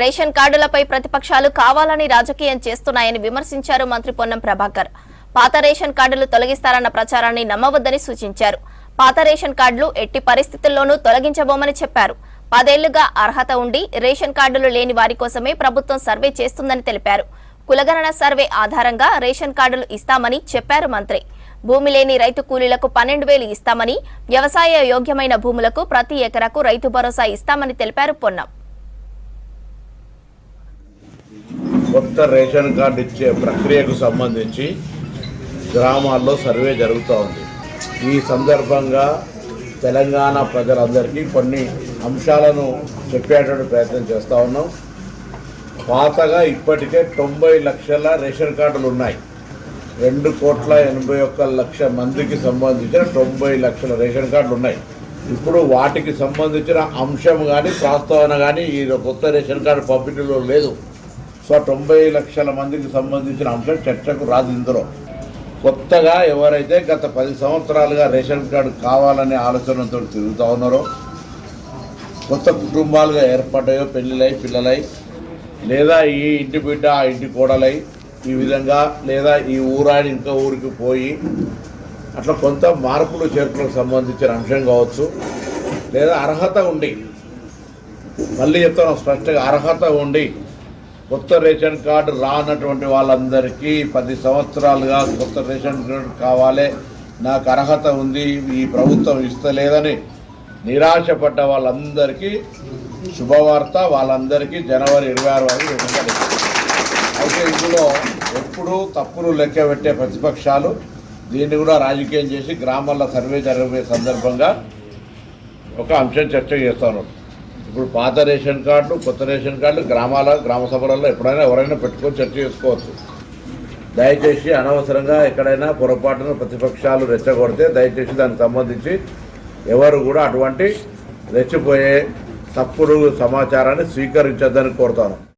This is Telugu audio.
రేషన్ కార్డులపై ప్రతిపక్షాలు కావాలని రాజకీయం చేస్తున్నాయని విమర్శించారు మంత్రి పొన్నం ప్రభాకర్. పాత రేషన్ కార్డులు తొలగిస్తారన్న ప్రచారాన్ని నమ్మవద్దని సూచించారు. పాత రేషన్ కార్డులు ఎట్టి పరిస్థితుల్లోనూ తొలగించబోమని చెప్పారు. 10 ఏళ్లుగా అర్హత ఉండి రేషన్ కార్డులు లేని వారి కోసమే ప్రభుత్వం సర్వే చేస్తుందని తెలిపారు. కులగణన సర్వే ఆధారంగా రేషన్ కార్డులు ఇస్తామని చెప్పారు మంత్రి. భూమి లేని రైతు కూలీలకు 12,000 ఇస్తామని, వ్యవసాయ యోగ్యమైన భూములకు ప్రతి ఎకరాకు రైతు భరోసా ఇస్తామని తెలిపారు పొన్నం. కొత్త రేషన్ కార్డు ఇచ్చే ప్రక్రియకు సంబంధించి గ్రామాల్లో సర్వే జరుగుతూ ఉంది. ఈ సందర్భంగా తెలంగాణ ప్రజలందరికీ కొన్ని అంశాలను చెప్పేటువంటి ప్రయత్నం చేస్తూ ఉన్నాం. పాతగా ఇప్పటికే 90 లక్షల రేషన్ కార్డులు ఉన్నాయి. 2,81,00,000 మందికి సంబంధించిన 90 లక్షల రేషన్ కార్డులు ఉన్నాయి. ఇప్పుడు వాటికి సంబంధించిన అంశం కానీ ప్రస్తావన కానీ ఈ కొత్త రేషన్ కార్డు పంపిణీలో లేదు. సో 90 లక్షల మందికి సంబంధించిన అంశం చర్చకు రాదు. ఇందులో కొత్తగా ఎవరైతే గత 10 సంవత్సరాలుగా రేషన్ కార్డు కావాలనే ఆలోచనతో తిరుగుతూ ఉన్నారో, కొత్త కుటుంబాలుగా ఏర్పడ్డాయో, పెళ్ళిళ్ళై పిల్లలై, లేదా ఈ ఇంటి బిడ్డ ఆ ఇంటి కోడలై, ఈ విధంగా లేదా ఈ ఊరాడి ఇంకా ఊరికి పోయి అట్లా కొంత మార్పులు చేర్పులకు సంబంధించిన అంశం కావచ్చు, లేదా అర్హత ఉండి, మళ్ళీ చెప్తాను స్పష్టంగా, అర్హత ఉండి కొత్త రేషన్ కార్డు రానటువంటి వాళ్ళందరికీ 10 సంవత్సరాలుగా కొత్త రేషన్ కార్డు కావాలి, నాకు అర్హత ఉంది, ఈ ప్రభుత్వం ఇస్తలేదని నిరాశపడ్డ వాళ్ళందరికీ శుభవార్త. వాళ్ళందరికీ జనవరి 26 వరకు అయితే ఇందులో ఎప్పుడూ తప్పులు లెక్క పెట్టే ప్రతిపక్షాలు దీన్ని కూడా రాజకీయం చేసి గ్రామాల్లో సర్వే జరిగే సందర్భంగా ఒక అంశం చర్చ చేస్తున్నారు. ఇప్పుడు పాత రేషన్ కార్డులు, కొత్త రేషన్ కార్డులు గ్రామ సభలలో ఎప్పుడైనా ఎవరైనా పెట్టుకొని చర్చ చేసుకోవచ్చు. దయచేసి అనవసరంగా ఎక్కడైనా పొరపాటున ప్రతిపక్షాలు రెచ్చగొడితే దయచేసి దానికి సంబంధించి ఎవరు కూడా అటువంటి రెచ్చిపోయే తప్పుడు సమాచారాన్ని స్వీకరించొద్దని కోరుతాను.